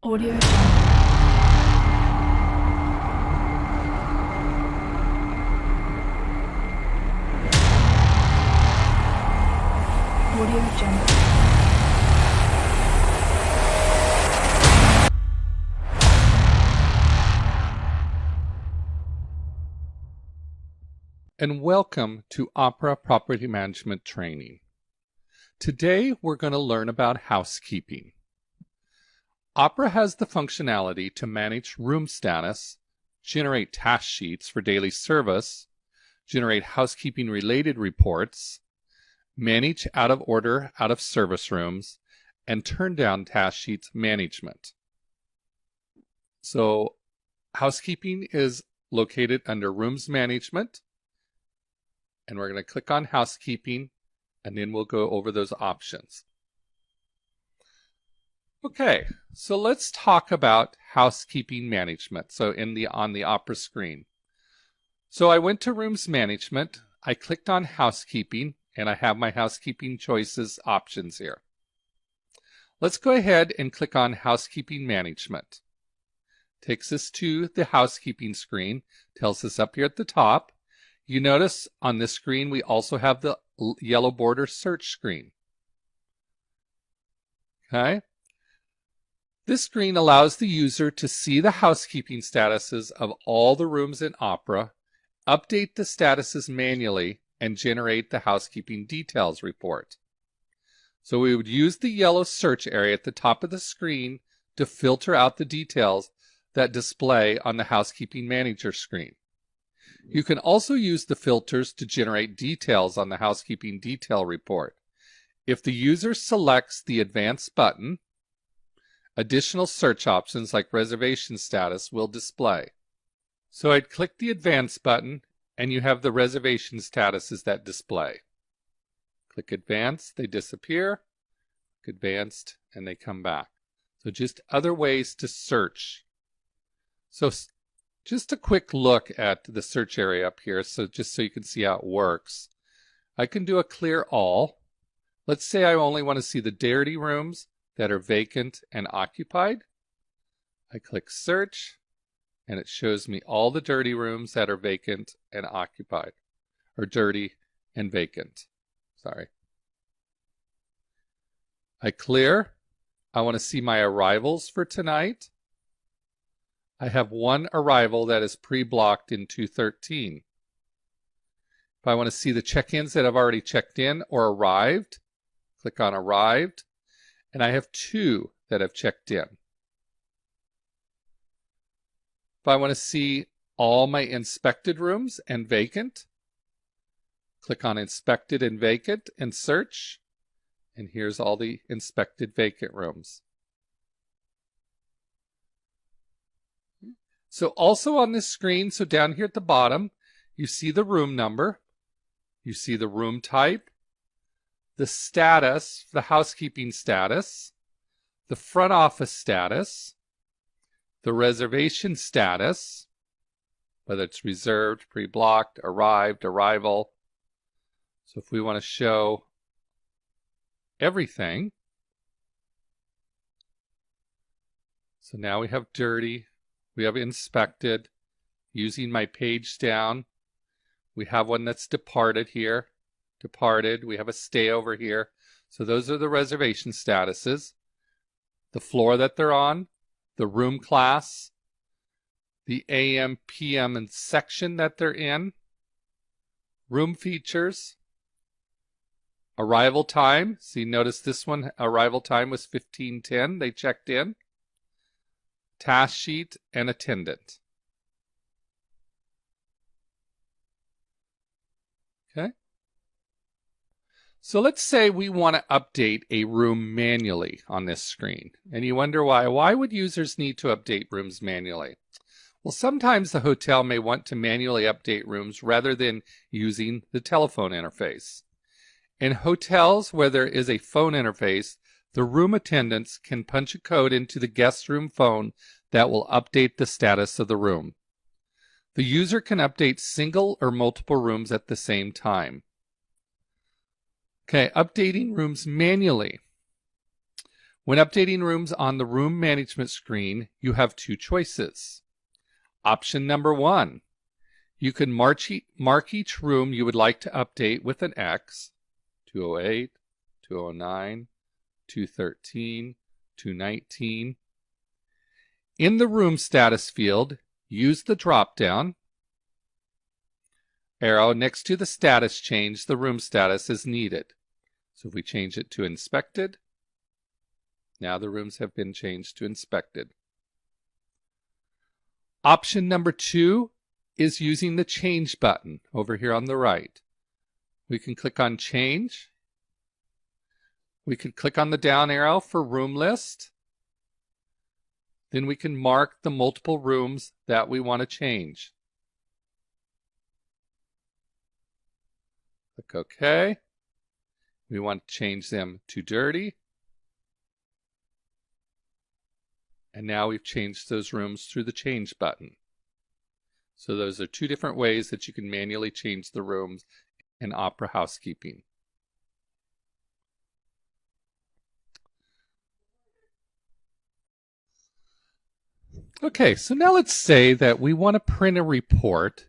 Audio Jungle. And welcome to Opera Property Management Training. Today we're going to learn about housekeeping. Opera has the functionality to manage room status, generate task sheets for daily service, generate housekeeping related reports, manage out of order, out of service rooms, and turn down task sheets management. So housekeeping is located under Rooms Management, and we're going to click on Housekeeping, and then we'll go over those options. Okay, so let's talk about housekeeping management. So on the Opera screen. So I went to Rooms Management, I clicked on Housekeeping, and I have my housekeeping choices options here. Let's go ahead and click on Housekeeping Management. Takes us to the housekeeping screen, tells us up here at the top. You notice on this screen we also have the yellow border search screen. Okay. This screen allows the user to see the housekeeping statuses of all the rooms in Opera, update the statuses manually, and generate the housekeeping details report. So we would use the yellow search area at the top of the screen to filter out the details that display on the Housekeeping Manager screen. You can also use the filters to generate details on the Housekeeping Detail Report. If the user selects the Advanced button, additional search options like reservation status will display. So I'd click the Advanced button and you have the reservation statuses that display. Click Advanced, they disappear. Click Advanced, and they come back. So just other ways to search. So just a quick look at the search area up here, so just so you can see how it works. I can do a clear all. Let's say I only want to see the dirty rooms that are vacant and occupied. I click search, and it shows me all the dirty rooms that are vacant and occupied, or dirty and vacant. Sorry. I clear. I want to see my arrivals for tonight. I have one arrival that is pre-blocked in 213. If I want to see the check-ins that have already checked in or arrived, click on Arrived, and I have two that have checked in. If I want to see all my inspected rooms and vacant, click on Inspected and Vacant and search, and here's all the inspected vacant rooms. So also on this screen, so down here at the bottom, you see the room number, you see the room type, the status, the housekeeping status, the front office status, the reservation status, whether it's reserved, pre-blocked, arrived, arrival. So if we want to show everything, so now we have dirty, we have inspected, using my page down. We have one that's departed here, departed. We have a stay over here. So those are the reservation statuses. The floor that they're on, the room class, the AM, PM, and section that they're in, room features, arrival time. See, notice this one, arrival time was 15:10. They checked in. Task sheet and attendant. Okay. So let's say we want to update a room manually on this screen. And you wonder why. Why would users need to update rooms manually? Well, sometimes the hotel may want to manually update rooms rather than using the telephone interface. In hotels where there is a phone interface, the room attendants can punch a code into the guest room phone that will update the status of the room. The user can update single or multiple rooms at the same time. Okay, updating rooms manually. When updating rooms on the room management screen, you have two choices. Option number 1, you can mark each room you would like to update with an X, 208, 209, 213, 219. In the room status field, use the drop-down arrow next to the status change the room status as needed. So if we change it to inspected, now the rooms have been changed to inspected. Option number 2 is using the change button over here on the right. We can click on change. We can click on the down arrow for room list. Then we can mark the multiple rooms that we want to change. Click OK. We want to change them to dirty. And now we've changed those rooms through the change button. So those are two different ways that you can manually change the rooms in Opera Housekeeping. Okay, so now let's say that we want to print a report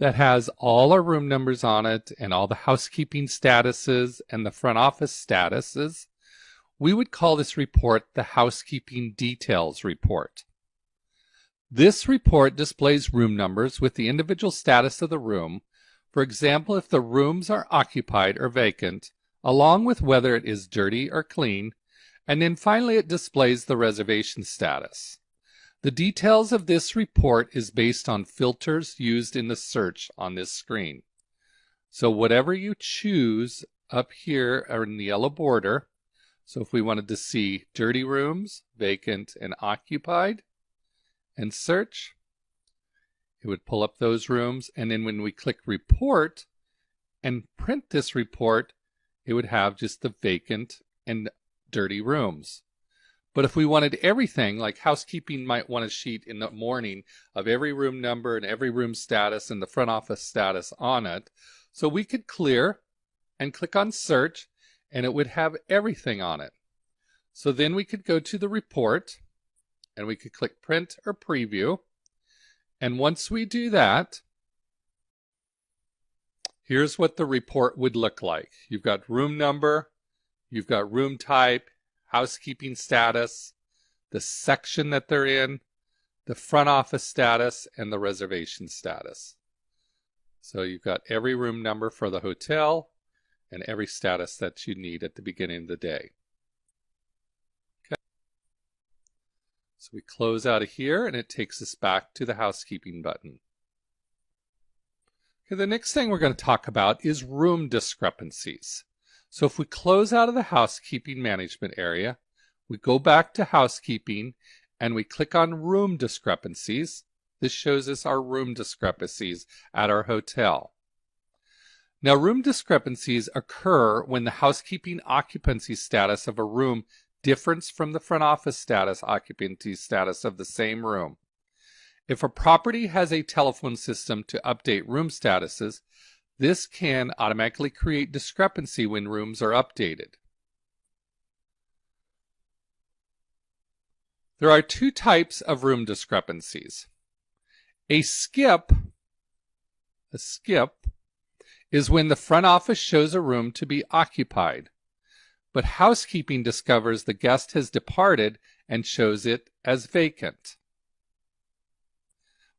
that has all our room numbers on it and all the housekeeping statuses and the front office statuses. We would call this report the Housekeeping Details Report. This report displays room numbers with the individual status of the room. For example, if the rooms are occupied or vacant, along with whether it is dirty or clean, and then finally it displays the reservation status. The details of this report is based on filters used in the search on this screen. So whatever you choose up here are in the yellow border. So if we wanted to see dirty rooms, vacant, and occupied, and search, it would pull up those rooms. And then when we click report and print this report, it would have just the vacant and dirty rooms. But if we wanted everything, like housekeeping might want a sheet in the morning of every room number and every room status and the front office status on it, so we could clear and click on search and it would have everything on it. So then we could go to the report and we could click print or preview. And once we do that, here's what the report would look like. You've got room number, you've got room type, housekeeping status, the section that they're in, the front office status, and the reservation status. So you've got every room number for the hotel and every status that you need at the beginning of the day. Okay. So we close out of here and it takes us back to the housekeeping button. Okay, the next thing we're going to talk about is room discrepancies. So if we close out of the housekeeping management area, we go back to housekeeping and we click on room discrepancies. This shows us our room discrepancies at our hotel. Now, room discrepancies occur when the housekeeping occupancy status of a room differs from the front office status occupancy status of the same room. If a property has a telephone system to update room statuses, this can automatically create discrepancy when rooms are updated. There are two types of room discrepancies. A skip is when the front office shows a room to be occupied, but housekeeping discovers the guest has departed and shows it as vacant.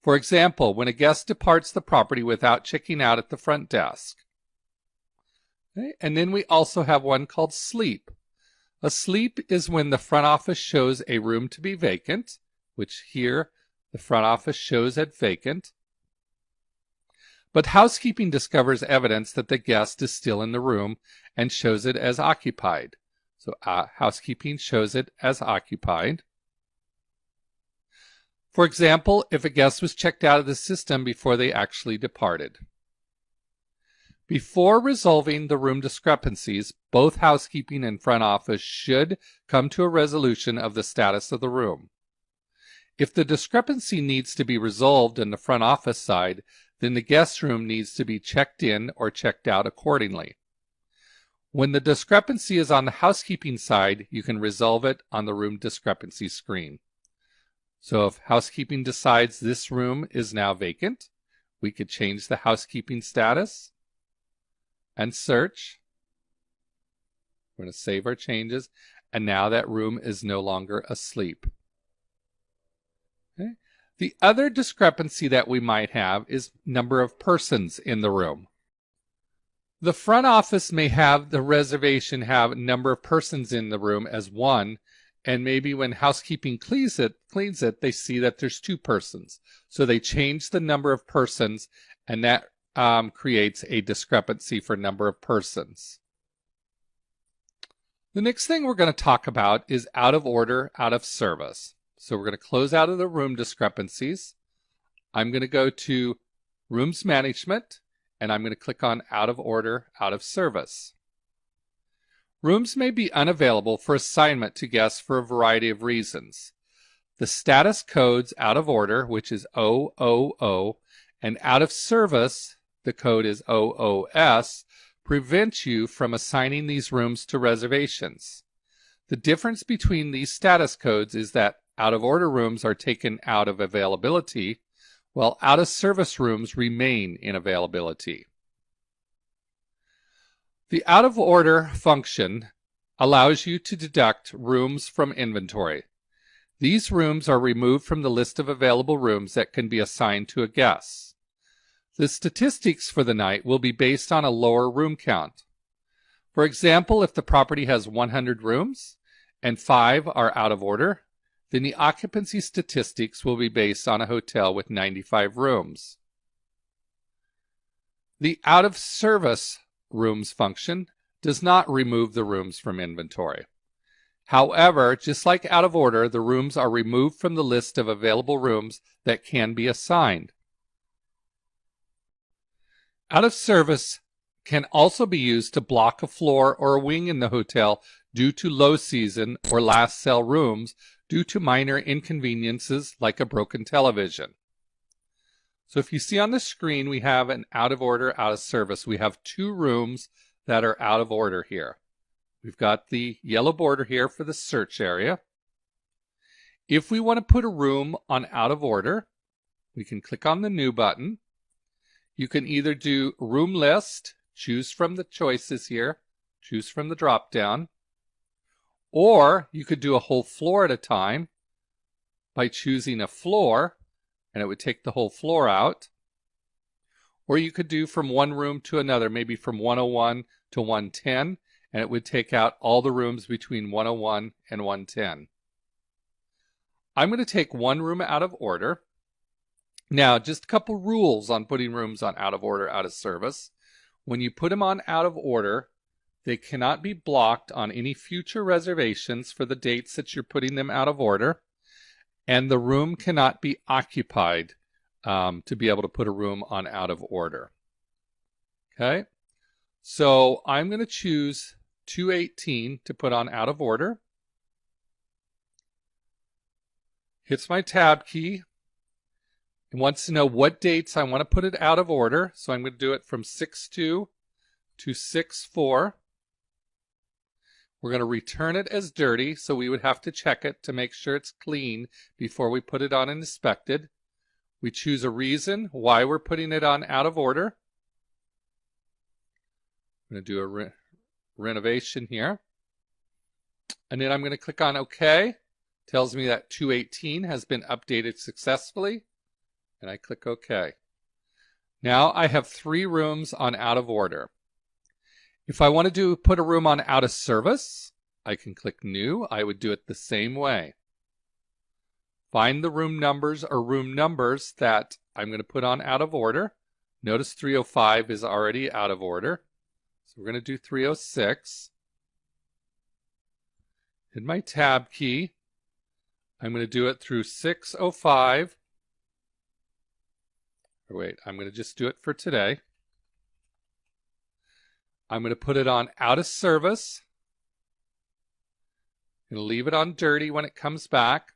For example, when a guest departs the property without checking out at the front desk. Okay? And then we also have one called sleep. A sleep is when the front office shows a room to be vacant, which here the front office shows at vacant. But housekeeping discovers evidence that the guest is still in the room and shows it as occupied. So housekeeping shows it as occupied. For example, if a guest was checked out of the system before they actually departed. Before resolving the room discrepancies, both housekeeping and front office should come to a resolution of the status of the room. If the discrepancy needs to be resolved in the front office side, then the guest room needs to be checked in or checked out accordingly. When the discrepancy is on the housekeeping side, you can resolve it on the room discrepancy screen. So if housekeeping decides this room is now vacant, we could change the housekeeping status and search. We're going to save our changes, and now that room is no longer asleep. Okay. The other discrepancy that we might have is number of persons in the room. The front office may have the reservation have number of persons in the room as 1, and maybe when housekeeping cleans it, they see that there's 2 persons. So they change the number of persons, and that creates a discrepancy for number of persons. The next thing we're going to talk about is out of order, out of service. So we're going to close out of the room discrepancies. I'm going to go to Rooms Management, and I'm going to click on out of order, out of service. Rooms may be unavailable for assignment to guests for a variety of reasons. The status codes out of order, which is 000, and out of service, the code is 000, prevent you from assigning these rooms to reservations. The difference between these status codes is that out of order rooms are taken out of availability, while out of service rooms remain in availability. The out of order function allows you to deduct rooms from inventory. These rooms are removed from the list of available rooms that can be assigned to a guest. The statistics for the night will be based on a lower room count. For example, if the property has 100 rooms and 5 are out of order, then the occupancy statistics will be based on a hotel with 95 rooms. The out of service rooms function does not remove the rooms from inventory. However, just like out of order, the rooms are removed from the list of available rooms that can be assigned. Out of service can also be used to block a floor or a wing in the hotel due to low season or last sale rooms due to minor inconveniences like a broken television. So if you see on the screen, we have an out of order, out of service. We have 2 rooms that are out of order here. We've got the yellow border here for the search area. If we want to put a room on out of order, we can click on the new button. You can either do room list, choose from the choices here, choose from the drop down, or you could do a whole floor at a time by choosing a floor, and it would take the whole floor out. Or you could do from one room to another, maybe from 101 to 110, and it would take out all the rooms between 101 and 110. I'm going to take one room out of order. Now, just a couple rules on putting rooms on out of order, out of service. When you put them on out of order, they cannot be blocked on any future reservations for the dates that you're putting them out of order, and the room cannot be occupied to be able to put a room on out of order. Okay, so I'm going to choose 218 to put on out of order. Hits my tab key. It wants to know what dates I want to put it out of order, so I'm going to do it from 6/2 to 6/4. We're going to return it as dirty, so we would have to check it to make sure it's clean before we put it on inspected. We choose a reason why we're putting it on out of order. I'm going to do a renovation here. And then I'm going to click on OK. Tells me that 218 has been updated successfully. And I click OK. Now I have 3 rooms on out of order. If I want to put a room on out of service, I can click New. I would do it the same way. Find the room numbers or room numbers that I'm going to put on out of order. Notice 305 is already out of order. So we're going to do 306. Hit my tab key. I'm going to do it through 605. Or wait, I'm going to just do it for today. I'm going to put it on out of service. I'm going to leave it on dirty when it comes back.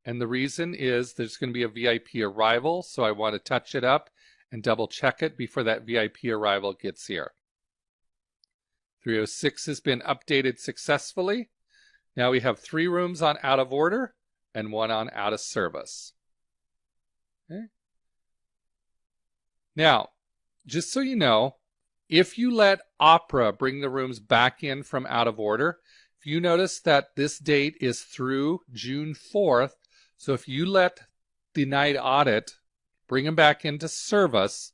And the reason is there's going to be a VIP arrival, so I want to touch it up and double check it before that VIP arrival gets here. 306 has been updated successfully. Now we have 3 rooms on out of order and 1 on out of service. Okay. Now, just so you know, if you let Opera bring the rooms back in from out of order, if you notice that this date is through June 4th, so if you let the night audit bring them back into service,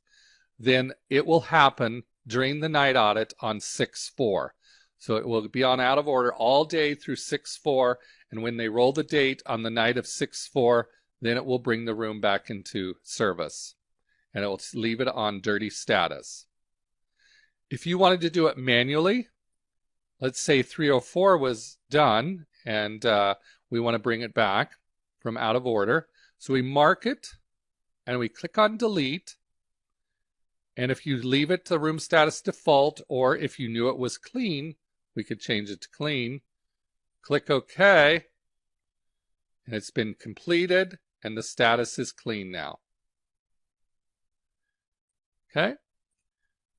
then it will happen during the night audit on 6/4. So it will be on out of order all day through 6/4, and when they roll the date on the night of 6/4, then it will bring the room back into service, and it will leave it on dirty status. If you wanted to do it manually, let's say 304 was done, and we want to bring it back from out of order. So we mark it, and we click on delete. And if you leave it to room status default, or if you knew it was clean, we could change it to clean. Click OK, and it's been completed, and the status is clean now. Okay.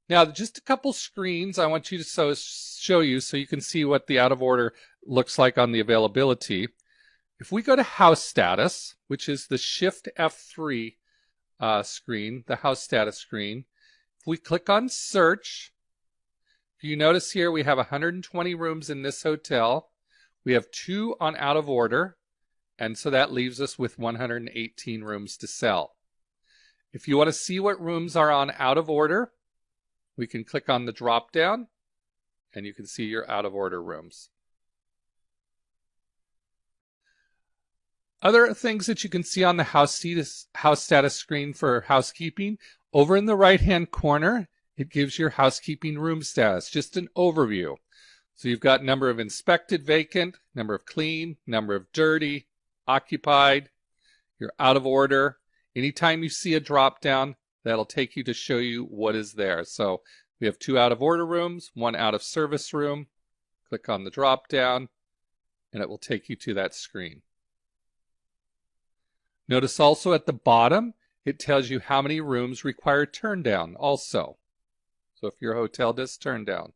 Now, just a couple screens I want you to show you so you can see what the out of order looks like on the availability. If we go to house status, which is the Shift F3 screen, the house status screen, if we click on search, if you notice here we have 120 rooms in this hotel. We have 2 on out of order, and so that leaves us with 118 rooms to sell. If you want to see what rooms are on out of order, we can click on the drop down, and you can see your out of order rooms. Other things that you can see on the house status screen for housekeeping, over in the right-hand corner, it gives your housekeeping room status, just an overview. So you've got number of inspected vacant, number of clean, number of dirty, occupied, your out of order. Anytime you see a drop down, that'll take you to show you what is there. So we have 2 out of order rooms, 1 out of service room. Click on the drop down, and it will take you to that screen. Notice also at the bottom, it tells you how many rooms require turn down also. So if your hotel does turn down.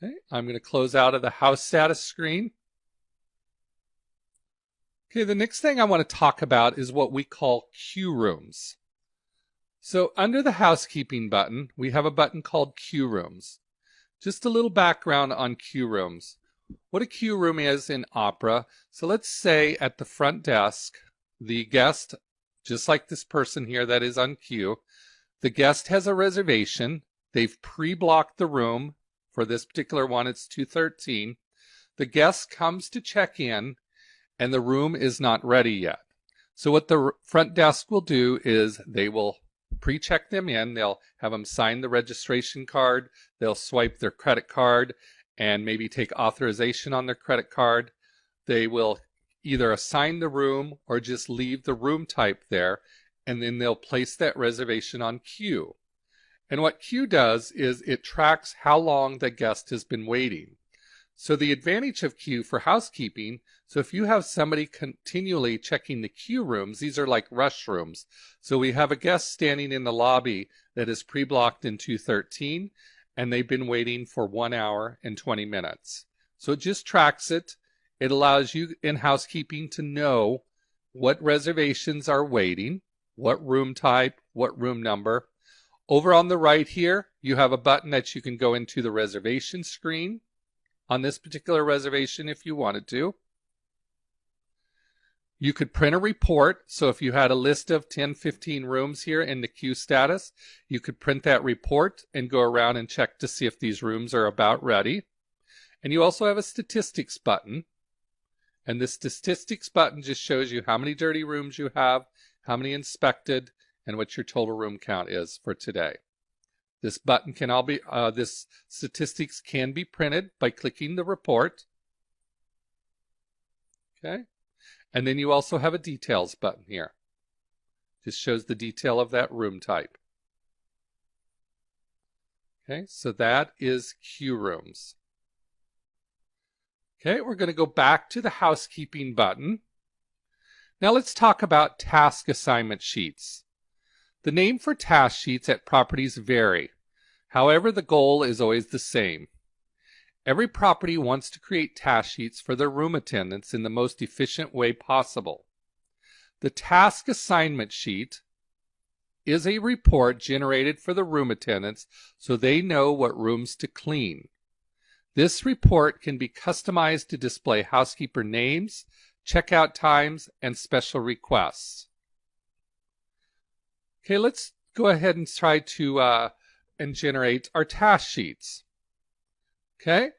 Okay, I'm going to close out of the house status screen. Okay, the next thing I want to talk about is what we call queue rooms. So under the housekeeping button, we have a button called queue rooms. Just a little background on queue rooms. What a queue room is in Opera. So let's say at the front desk, the guest, just like this person here that is on queue, the guest has a reservation. They've pre-blocked the room. For this particular one, it's 213. The guest comes to check in, and the room is not ready yet. So what the front desk will do is they will pre-check them in. They'll have them sign the registration card. They'll swipe their credit card and maybe take authorization on their credit card. They will either assign the room or just leave the room type there, and then they'll place that reservation on queue. And what queue does is it tracks how long the guest has been waiting. So the advantage of queue for housekeeping, so if you have somebody continually checking the queue rooms, these are like rush rooms. So we have a guest standing in the lobby that is pre-blocked in 213, and they've been waiting for 1 hour and 20 minutes. So it just tracks it. It allows you in housekeeping to know what reservations are waiting, what room type, what room number. Over on the right here, you have a button that you can go into the reservation screen on this particular reservation if you wanted to. You could print a report. So if you had a list of 10, 15 rooms here in the queue status, you could print that report and go around and check to see if these rooms are about ready. And you also have a statistics button. And the statistics button just shows you how many dirty rooms you have, how many inspected, and what your total room count is for today. This button can all be, this statistics can be printed by clicking the report. Okay. And then you also have a details button here. Just shows the detail of that room type. Okay, so that is queue rooms. Okay, we're going to go back to the housekeeping button. Now let's talk about task assignment sheets. The name for task sheets at properties vary. However, the goal is always the same. Every property wants to create task sheets for their room attendants in the most efficient way possible. The task assignment sheet is a report generated for the room attendants so they know what rooms to clean. This report can be customized to display housekeeper names, checkout times, and special requests. Okay, let's go ahead and try to and generate our task sheets. Okay,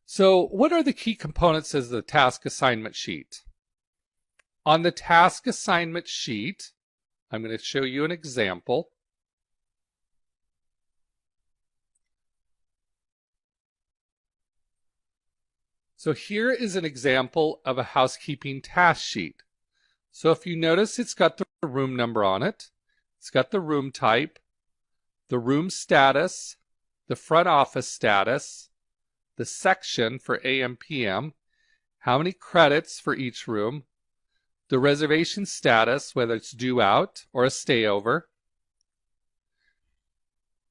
so what are the key components of the task assignment sheet? On the task assignment sheet, I'm going to show you an example. So here is an example of a housekeeping task sheet. So if you notice, it's got the room number on it, it's got the room type, the room status, the front office status, the section for AM, PM, how many credits for each room, the reservation status, whether it's due out or a stayover,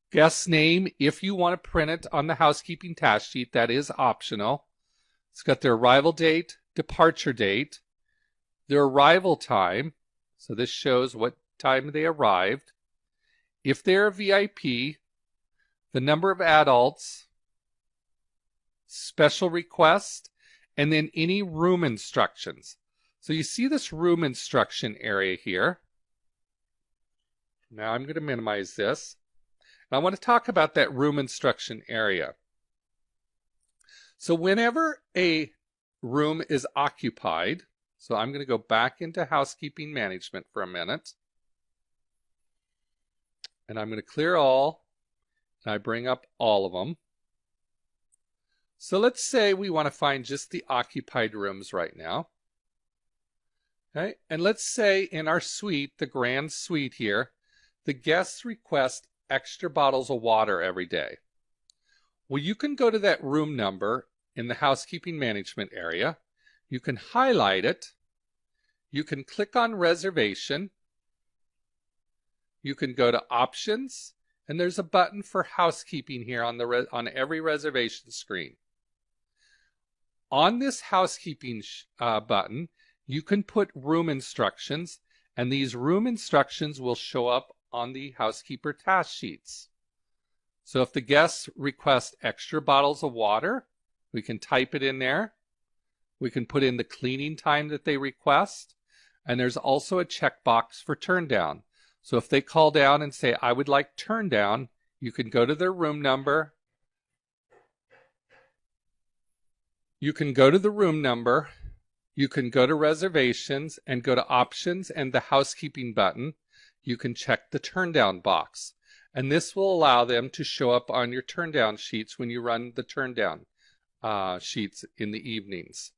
guest name, if you want to print it on the housekeeping task sheet, that is optional. It's got their arrival date, departure date, their arrival time, so this shows what time they arrived, if they're a VIP, the number of adults, special request, and then any room instructions. So you see this room instruction area here. Now I'm going to minimize this. I want to talk about that room instruction area. So whenever a room is occupied, so I'm going to go back into housekeeping management for a minute. And I'm going to clear all, and I bring up all of them. So let's say we want to find just the occupied rooms right now. Okay, and let's say in our suite, the grand suite here, the guests request extra bottles of water every day. Well, you can go to that room number in the housekeeping management area. You can highlight it. You can click on reservation. You can go to options, and there's a button for housekeeping here on every reservation screen. On this housekeeping button, you can put room instructions, and these room instructions will show up on the housekeeper task sheets. So if the guests request extra bottles of water, we can type it in there. We can put in the cleaning time that they request, and there's also a checkbox for turn down. So if they call down and say, I would like turn down, you can go to their room number. You can go to the room number. You can go to reservations and go to options and the housekeeping button. You can check the turn down box. And this will allow them to show up on your turn down sheets when you run the turn down sheets in the evenings.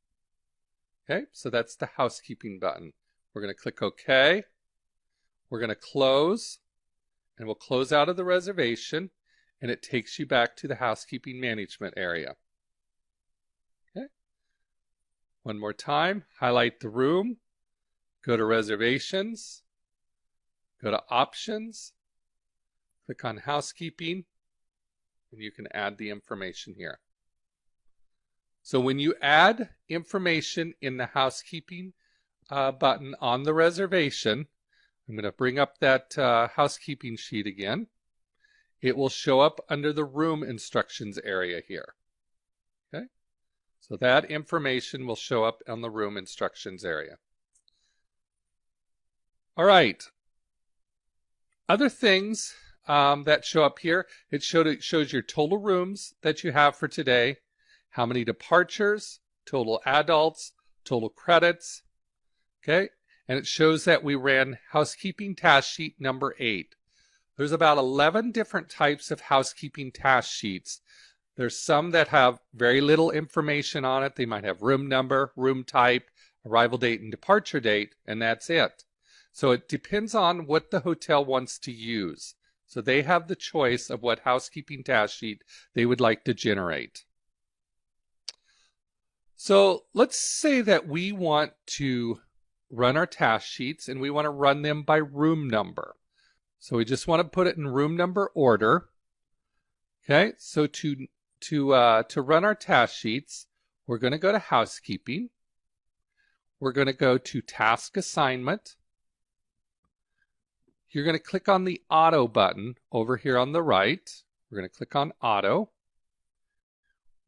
Okay, so that's the housekeeping button. We're going to click OK. We're going to close, and we'll close out of the reservation, and it takes you back to the housekeeping management area. Okay. One more time, highlight the room, go to reservations, go to options, click on housekeeping, and you can add the information here. So when you add information in the housekeeping button on the reservation, I'm going to bring up that housekeeping sheet again. It will show up under the room instructions area here. Okay, so that information will show up on the room instructions area. All right. Other things that show up here, it shows your total rooms that you have for today, how many departures, total adults, total credits. Okay. And it shows that we ran housekeeping task sheet number 8. There's about 11 different types of housekeeping task sheets. There's some that have very little information on it. They might have room number, room type, arrival date, and departure date, and that's it. So it depends on what the hotel wants to use. So they have the choice of what housekeeping task sheet they would like to generate. So let's say that we want to run our task sheets and we want to run them by room number. So we just want to put it in room number order. Okay, so to run our task sheets, we're going to go to housekeeping. We're going to go to task assignment. You're going to click on the auto button over here on the right. We're going to click on auto.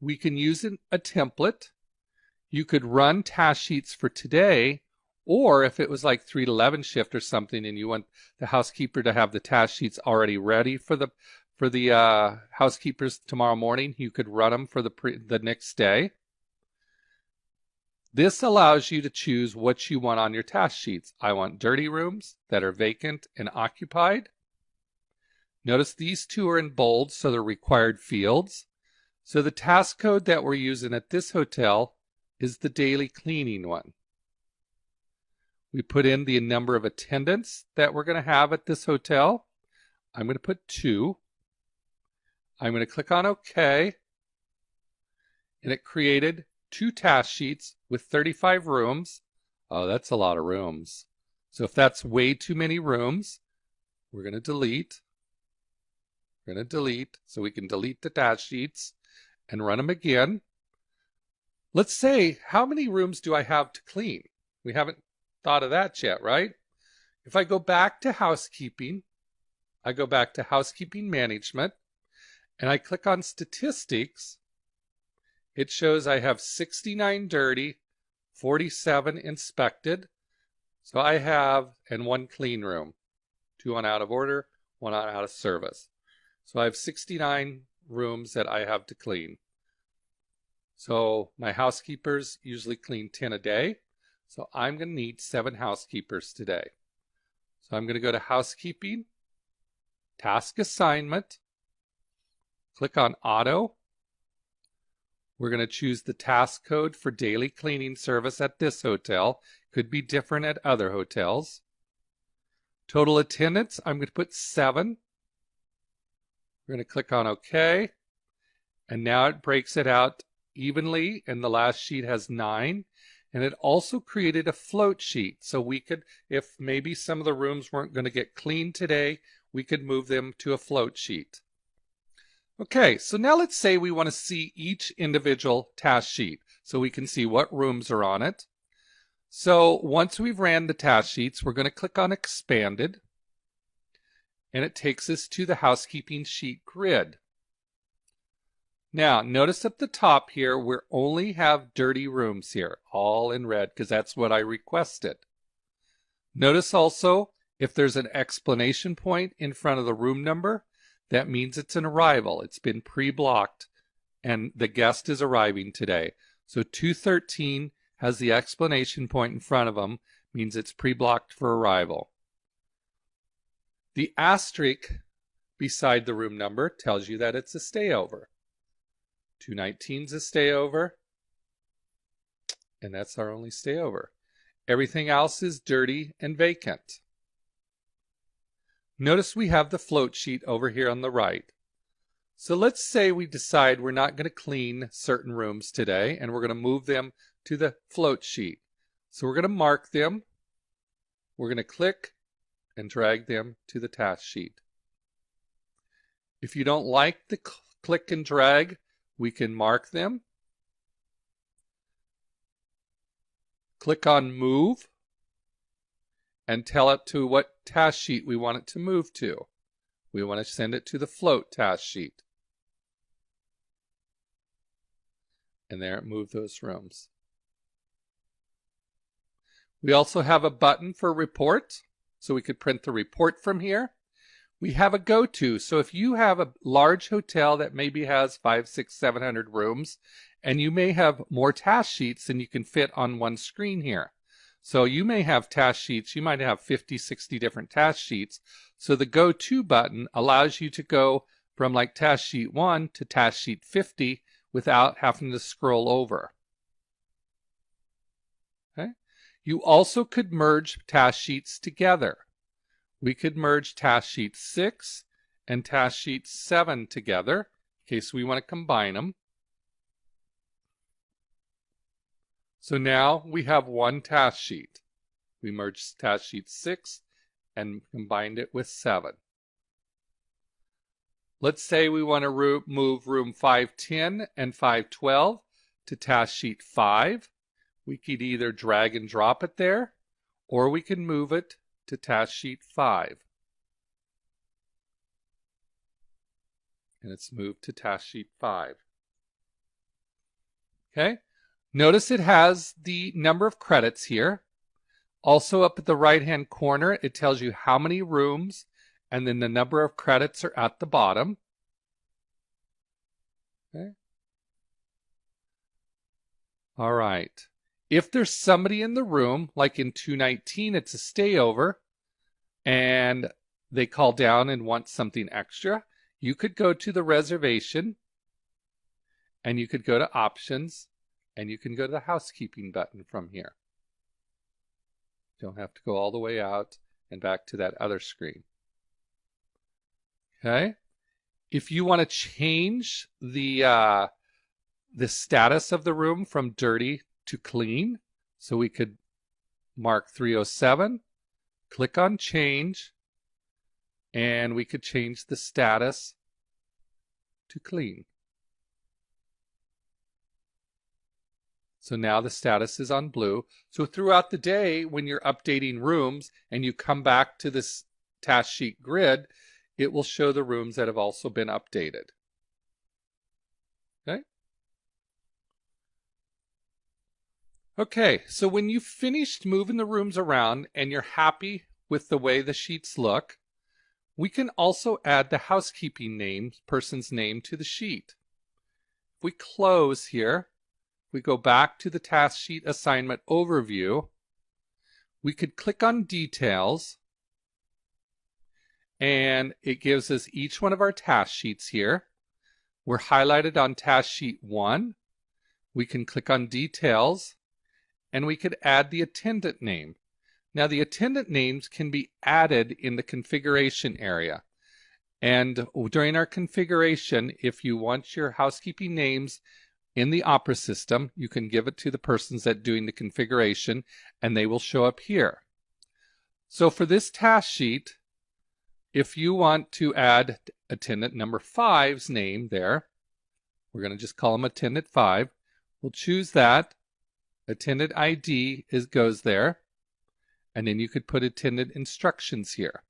We can use a template. You could run task sheets for today, or if it was like 3 to 11 shift or something and you want the housekeeper to have the task sheets already ready for the housekeepers tomorrow morning, you could run them for the next day. This allows you to choose what you want on your task sheets. I want dirty rooms that are vacant and occupied. Notice these two are in bold, so they're required fields. So the task code that we're using at this hotel is the daily cleaning one. We put in the number of attendants that we're going to have at this hotel. I'm going to put 2. I'm going to click on OK. And it created 2 task sheets with 35 rooms. Oh, that's a lot of rooms. So if that's way too many rooms, we're going to delete. We're going to delete so we can delete the task sheets and run them again. Let's say, how many rooms do I have to clean? We haven't thought of that yet, right? If I go back to housekeeping, I go back to housekeeping management, and I click on statistics, it shows I have 69 dirty, 47 inspected. So I have, and 1 clean room, 2 on out of order, 1 on out of service. So I have 69 rooms that I have to clean. So my housekeepers usually clean 10 a day. So I'm going to need 7 housekeepers today. So I'm going to go to housekeeping, task assignment, click on auto. We're going to choose the task code for daily cleaning service at this hotel. Could be different at other hotels. Total attendance, I'm going to put 7. We're going to click on OK. And now it breaks it out evenly, and the last sheet has 9. And it also created a float sheet. So we could, if maybe some of the rooms weren't going to get cleaned today, we could move them to a float sheet. Okay, so now let's say we want to see each individual task sheet so we can see what rooms are on it. So once we've ran the task sheets, we're going to click on Expanded, and it takes us to the housekeeping sheet grid. Now, notice at the top here, we only have dirty rooms here, all in red, because that's what I requested. Notice also, if there's an exclamation point in front of the room number, that means it's an arrival. It's been pre-blocked, and the guest is arriving today. So 213 has the exclamation point in front of them, means it's pre-blocked for arrival. The asterisk beside the room number tells you that it's a stayover. 219's a stayover, and that's our only stayover. Everything else is dirty and vacant. Notice we have the float sheet over here on the right. So let's say we decide we're not going to clean certain rooms today, and we're going to move them to the float sheet. So we're going to mark them. We're going to click and drag them to the task sheet. If you don't like the click and drag, we can mark them. Click on Move and tell it to what task sheet we want it to move to. We want to send it to the float task sheet. And there it moved those rooms. We also have a button for report, so we could print the report from here. We have a go-to, so if you have a large hotel that maybe has 500, 600, 700 rooms, and you may have more task sheets than you can fit on one screen here. So you may have task sheets, you might have 50, 60 different task sheets. So the go-to button allows you to go from like task sheet 1 to task sheet 50 without having to scroll over. Okay? You also could merge task sheets together. We could merge task sheet 6 and task sheet 7 together in case we want to combine them. So now we have one task sheet. We merged task sheet 6 and combined it with 7. Let's say we want to move room 510 and 512 to task sheet 5. We could either drag and drop it there, or we can move it to task sheet 5. And it's moved to task sheet 5. Okay, notice it has the number of credits here. Also up at the right hand corner, it tells you how many rooms and then the number of credits are at the bottom. Okay. All right. If there's somebody in the room, like in 219, it's a stayover, and they call down and want something extra, you could go to the reservation, and you could go to options, and you can go to the housekeeping button from here. You don't have to go all the way out and back to that other screen. Okay. If you want to change the status of the room from dirty to clean, so we could mark 307, click on change, and we could change the status to clean. So now the status is on blue. So throughout the day, when you're updating rooms and you come back to this task sheet grid, it will show the rooms that have also been updated. Okay? Okay, so when you've finished moving the rooms around and you're happy with the way the sheets look, we can also add the housekeeping person's name to the sheet. If we close here, we go back to the task sheet assignment overview, we could click on details, and it gives us each one of our task sheets here. We're highlighted on task sheet 1. We can click on details, and we could add the attendant name. Now the attendant names can be added in the configuration area. And during our configuration, if you want your housekeeping names in the Opera system, you can give it to the persons that are doing the configuration, and they will show up here. So for this task sheet, if you want to add attendant number 5's name there, we're going to just call him attendant 5. We'll choose that. Attendant ID goes there, and then you could put attendant instructions here.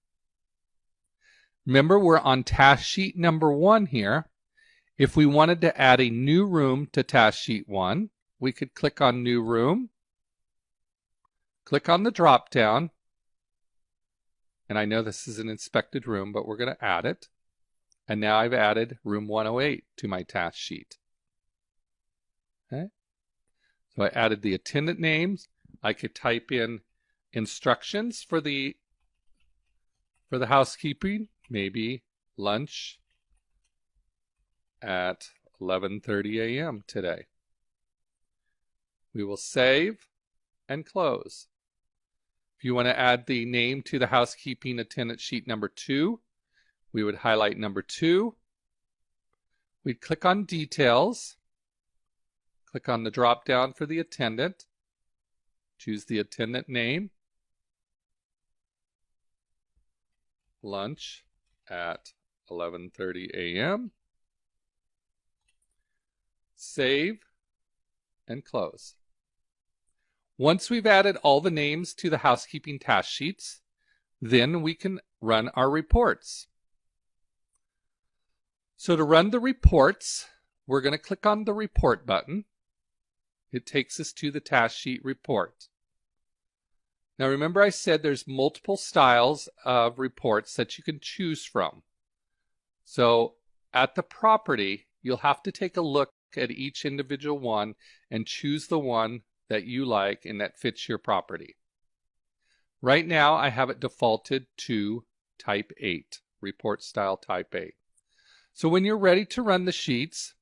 Remember, we're on task sheet number 1 here. If we wanted to add a new room to task sheet 1, we could click on new room, click on the drop down, and I know this is an inspected room, but we're going to add it. And now I've added room 108 to my task sheet. Okay. So I added the attendant names. I could type in instructions for the housekeeping, maybe lunch at 11:30 a.m. today. We will save and close. If you want to add the name to the housekeeping attendant sheet number 2, we would highlight number 2. We'd click on details. Click on the drop down for the attendant. Choose the attendant name. Lunch at 11:30 a.m. Save and close. Once we've added all the names to the housekeeping task sheets, then we can run our reports. So to run the reports, we're going to click on the report button. It takes us to the task sheet report. Now remember I said there's multiple styles of reports that you can choose from. So at the property, you'll have to take a look at each individual one and choose the one that you like and that fits your property. Right now I have it defaulted to type 8, report style type 8. So when you're ready to run the sheets,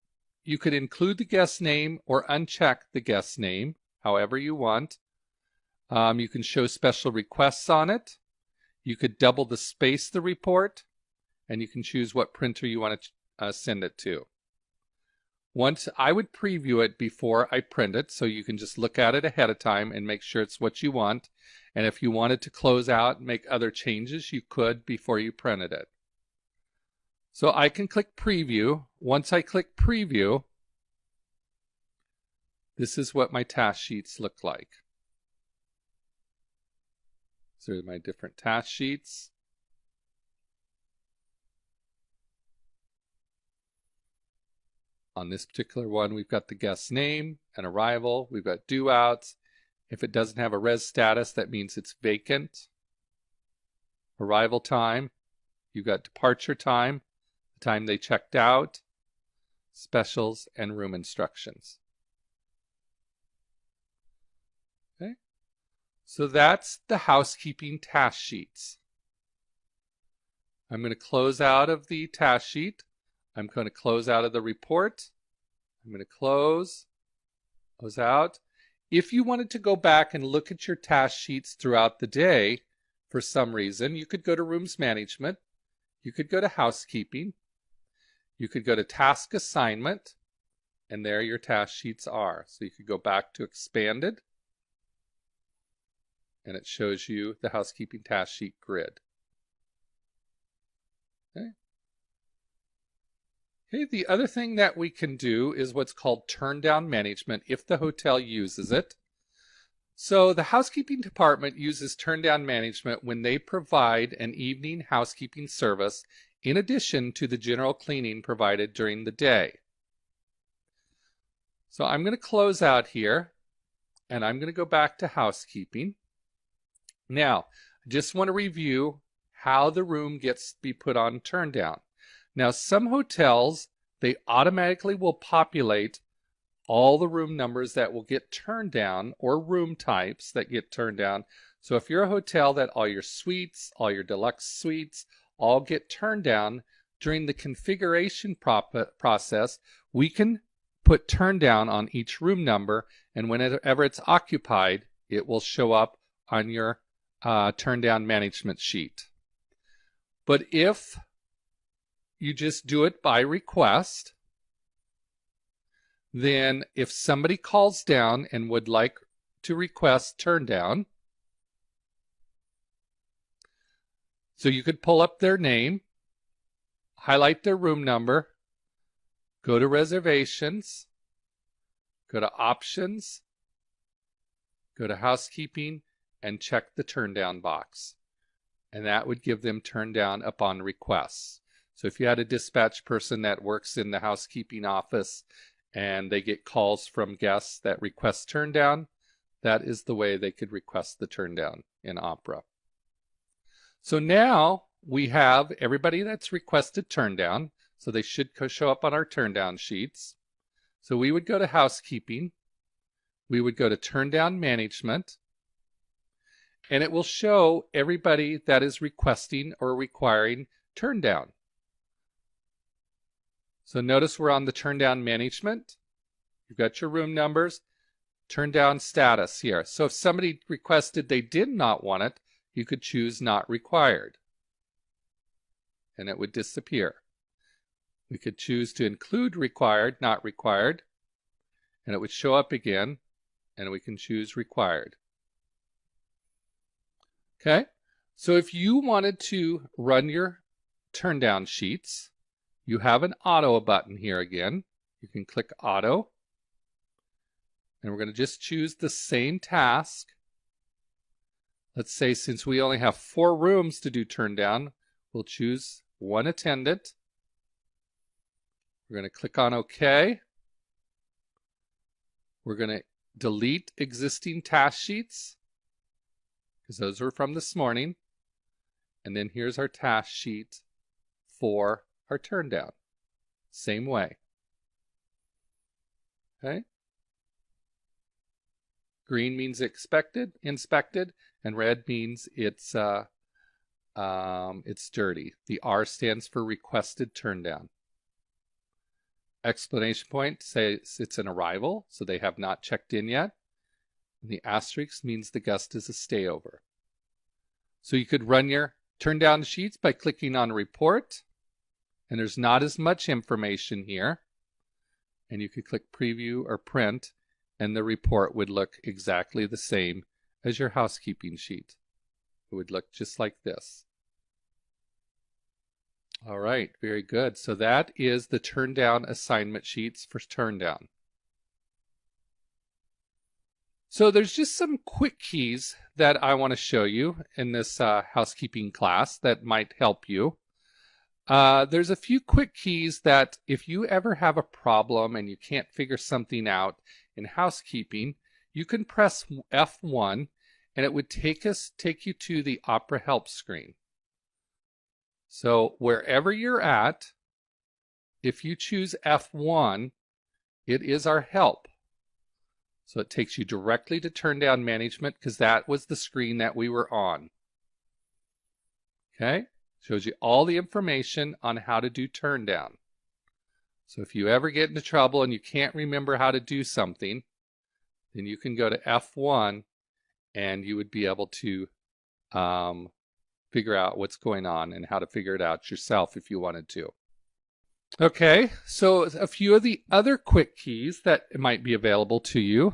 you could include the guest name or uncheck the guest name, however you want. You can show special requests on it. You could double the space the report, and you can choose what printer you want to send it to. Once I would preview it before I print it, so you can just look at it ahead of time and make sure it's what you want. And if you wanted to close out and make other changes, you could before you printed it. So I can click preview. Once I click preview, this is what my task sheets look like. So are my different task sheets. On this particular one, we've got the guest name and arrival. We've got due outs. If it doesn't have a res status, that means it's vacant. Arrival time. You've got departure time, the time they checked out, specials, and room instructions. Okay. So that's the housekeeping task sheets. I'm going to close out of the task sheet. I'm going to close out of the report. I'm going to close out. If you wanted to go back and look at your task sheets throughout the day for some reason, you could go to Rooms Management. You could go to Housekeeping. You could go to Task Assignment, and there your task sheets are. So you could go back to Expanded, and it shows you the housekeeping task sheet grid. Okay. Okay, the other thing that we can do is what's called turn down management if the hotel uses it. So the housekeeping department uses turn down management when they provide an evening housekeeping service in addition to the general cleaning provided during the day. So I'm going to close out here and I'm going to go back to housekeeping. Now, I just want to review how the room gets to be put on turn down. Now, some hotels, they automatically will populate all the room numbers that will get turned down or room types that get turned down. So if you're a hotel that all your suites, all your deluxe suites, all get turned down during the configuration process, we can put turn down on each room number, and whenever it's occupied, it will show up on your turn down management sheet. But if you just do it by request, then if somebody calls down and would like to request turn down, so you could pull up their name, highlight their room number, go to reservations, go to options, go to housekeeping, and check the turn down box. And that would give them turn down upon requests. So if you had a dispatch person that works in the housekeeping office and they get calls from guests that request turn down, that is the way they could request the turn down in Opera. So now we have everybody that's requested turn down. So they should show up on our turn down sheets. So we would go to housekeeping. We would go to turn down management. And it will show everybody that is requesting or requiring turn down. So notice we're on the turn down management. You've got your room numbers, turn down status here. So if somebody requested they did not want it, you could choose not required. And it would disappear. We could choose to include required, not required, and it would show up again, and we can choose required. Okay, so if you wanted to run your turn down sheets, you have an auto button here again. You can click auto, and we're going to just choose the same task. Let's say since we only have 4 rooms to do turn down, we'll choose 1 attendant. We're going to click on OK. We're going to delete existing task sheets because those were from this morning. And then here's our task sheet for our turn down. Same way. Okay. Green means inspected, and red means it's dirty. The R stands for requested turn down. Explanation point says it's an arrival, so they have not checked in yet. And the asterisk means the guest is a stayover. So you could run your turn down sheets by clicking on report, and there's not as much information here. and you could click preview or print, and the report would look exactly the same as your housekeeping sheet. It would look just like this. All right, very good. So that is the turn down assignment sheets for turn down. So there's just some quick keys that I want to show you in this housekeeping class that might help you. There's a few quick keys that if you ever have a problem and you can't figure something out in housekeeping, you can press F1 and it would take you to the Opera help screen. So wherever you're at, if you choose F1, it is our help. So it takes you directly to turn down management because that was the screen that we were on. Okay? Shows you all the information on how to do turn down. So if you ever get into trouble and you can't remember how to do something, then you can go to F1 and you would be able to figure out what's going on and how to figure it out yourself if you wanted to. Okay, so a few of the other quick keys that might be available to you.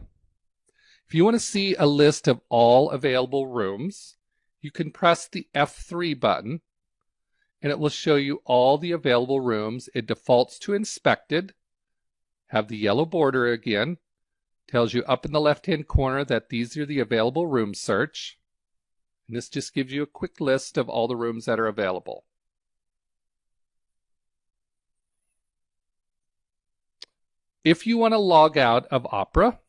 If you want to see a list of all available rooms, you can press the F3 button and it will show you all the available rooms. It defaults to inspected, have the yellow border again, tells you up in the left-hand corner that these are the available room search. And this just gives you a quick list of all the rooms that are available. If you want to log out of Opera,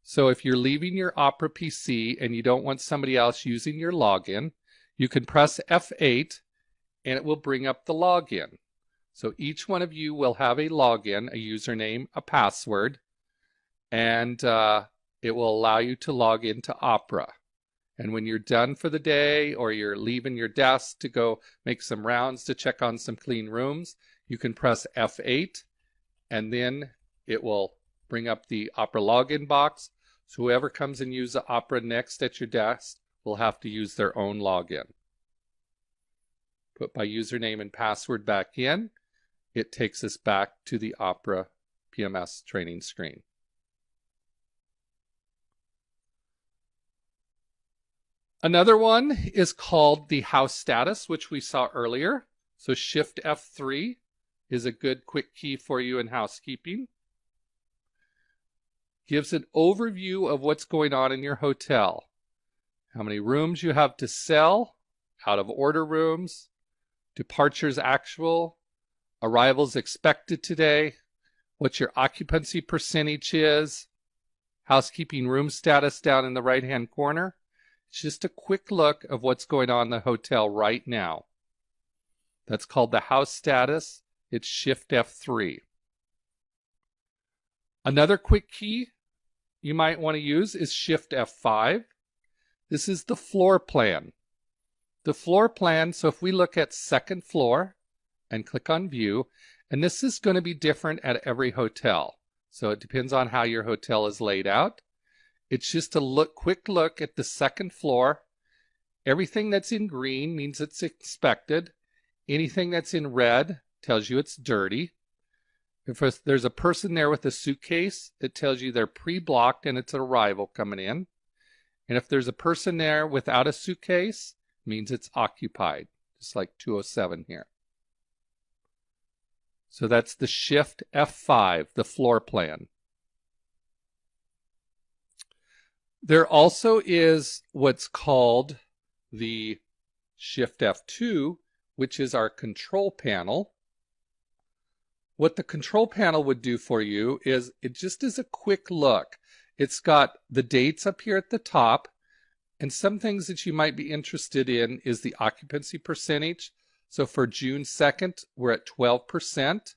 so if you're leaving your Opera PC and you don't want somebody else using your login, you can press F8 and it will bring up the login. So each one of you will have a login, a username, a password, and it will allow you to log into Opera. And when you're done for the day or you're leaving your desk to go make some rounds to check on some clean rooms, you can press F8 and then it will bring up the Opera login box. So whoever comes and uses Opera next at your desk will have to use their own login. Put my username and password back in. It takes us back to the Opera PMS training screen. Another one is called the house status, which we saw earlier. So Shift F3 is a good quick key for you in housekeeping. Gives an overview of what's going on in your hotel. How many rooms you have to sell, out of order rooms, departures actual, arrivals expected today, what your occupancy percentage is, housekeeping room status down in the right-hand corner. It's just a quick look of what's going on in the hotel right now. That's called the house status. It's Shift F3. Another quick key you might want to use is Shift F5. This is the floor plan. The floor plan, so if we look at second floor and click on view, and this is going to be different at every hotel. So it depends on how your hotel is laid out. It's just a quick look at the second floor. Everything that's in green means it's expected. Anything that's in red tells you it's dirty. If there's a person there with a suitcase, it tells you they're pre-blocked and it's an arrival coming in. And if there's a person there without a suitcase, it means it's occupied, just like 207 here. So that's the Shift F5, the floor plan. There also is what's called the Shift F2, which is our control panel. What the control panel would do for you is it just is a quick look. It's got the dates up here at the top, and some things that you might be interested in is the occupancy percentage. So for June 2nd, we're at 12%,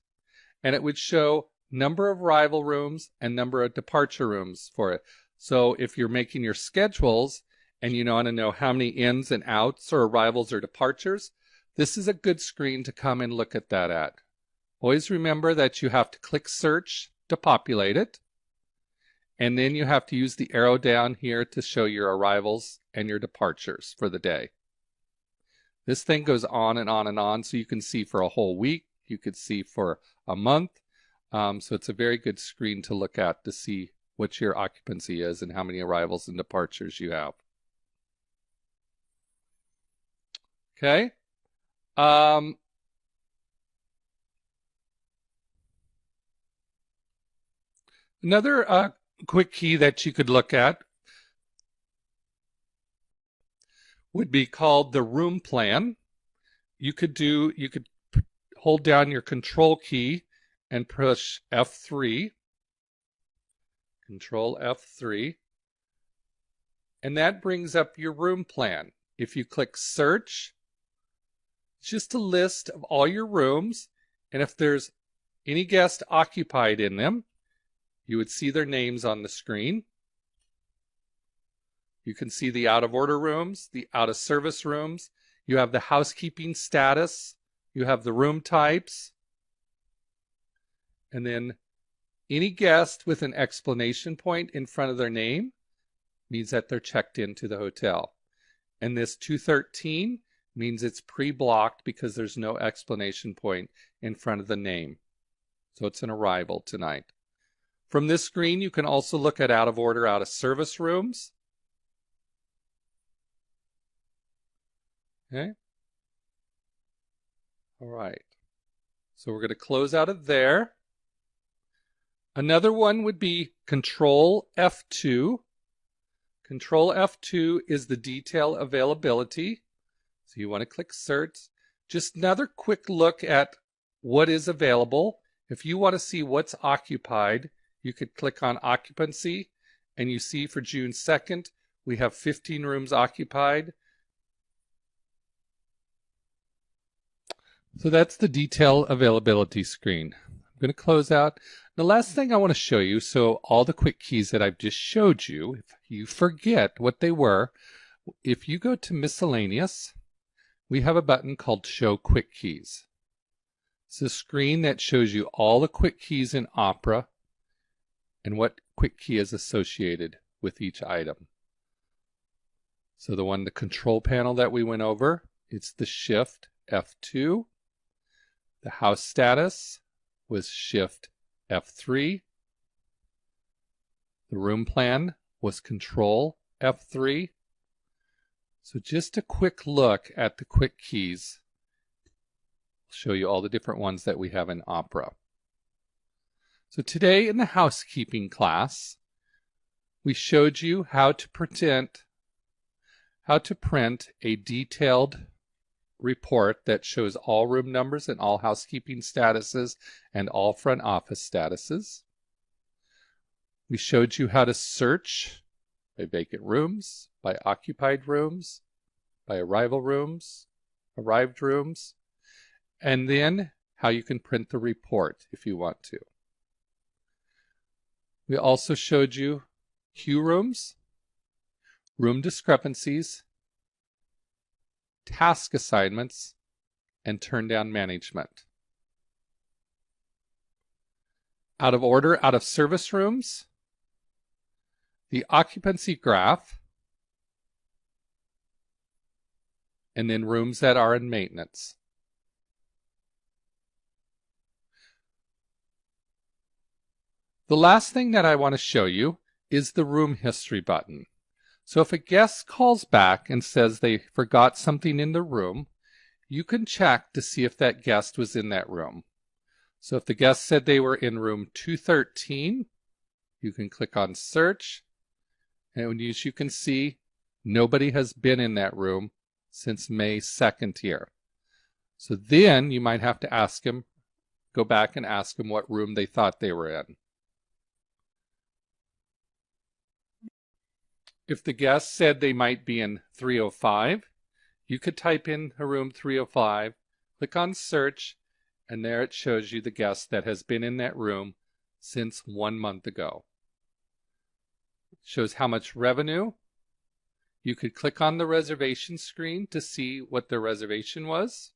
and it would show number of arrival rooms and number of departure rooms for it. So if you're making your schedules and you want to know how many ins and outs or arrivals or departures, this is a good screen to come and look at that at. Always remember that you have to click search to populate it. And then you have to use the arrow down here to show your arrivals and your departures for the day. This thing goes on and on and on, so you can see for a whole week, you could see for a month, So it's a very good screen to look at to see what your occupancy is and how many arrivals and departures you have. Okay. Another quick key that you could look at would be called the room plan. You could hold down your control key and push F3. Control F3. And that brings up your room plan. If you click search, it's just a list of all your rooms, and if there's any guest occupied in them, you would see their names on the screen. You can see the out of order rooms, the out of service rooms. You have the housekeeping status. You have the room types. And then any guest with an exclamation point in front of their name means that they're checked into the hotel. And this 213 means it's pre-blocked because there's no exclamation point in front of the name. So it's an arrival tonight. From this screen, you can also look at out of order, out of service rooms. Okay. All right. So we're going to close out of there. Another one would be Control F2. Control F2 is the detail availability. So you want to click search. Just another quick look at what is available. If you want to see what's occupied, you could click on occupancy, and you see for June 2nd, we have 15 rooms occupied. So that's the detail availability screen. I'm going to close out. The last thing I want to show you, so all the quick keys that I've just showed you, if you forget what they were, if you go to miscellaneous, we have a button called Show Quick Keys. It's a screen that shows you all the quick keys in Opera and what quick key is associated with each item. So the control panel that we went over, it's the Shift F2. The house status was Shift F3. The room plan was Control F3. So just a quick look at the quick keys. I'll show you all the different ones that we have in Opera. So today in the housekeeping class, we showed you how to print a detailed report that shows all room numbers and all housekeeping statuses and all front office statuses. We showed you how to search by vacant rooms, by occupied rooms, by arrived rooms, and then how you can print the report if you want to. We also showed you queue rooms, room discrepancies, task assignments, and turn down management. Out of order, out of service rooms, the occupancy graph, and then rooms that are in maintenance. The last thing that I want to show you is the room history button. So if a guest calls back and says they forgot something in the room, you can check to see if that guest was in that room. So if the guest said they were in room 213, you can click on search, and as you can see, nobody has been in that room since May 2nd here. So then you might have to go back and ask them what room they thought they were in. If the guest said they might be in 305, you could type in a room 305, click on search, and there it shows you the guest that has been in that room since 1 month ago. It shows how much revenue. You could click on the reservation screen to see what the reservation was.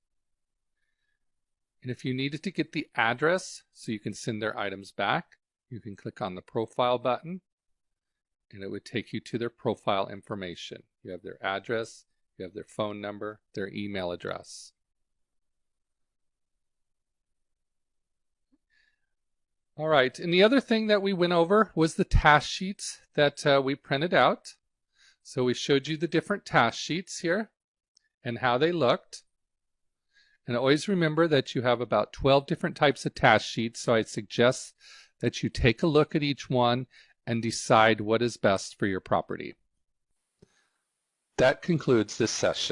And if you needed to get the address so you can send their items back, you can click on the profile button, and it would take you to their profile information. You have their address, you have their phone number, their email address. All right, and the other thing that we went over was the task sheets that we printed out. So we showed you the different task sheets here and how they looked. And always remember that you have about 12 different types of task sheets, so I suggest that you take a look at each one and decide what is best for your property. That concludes this session.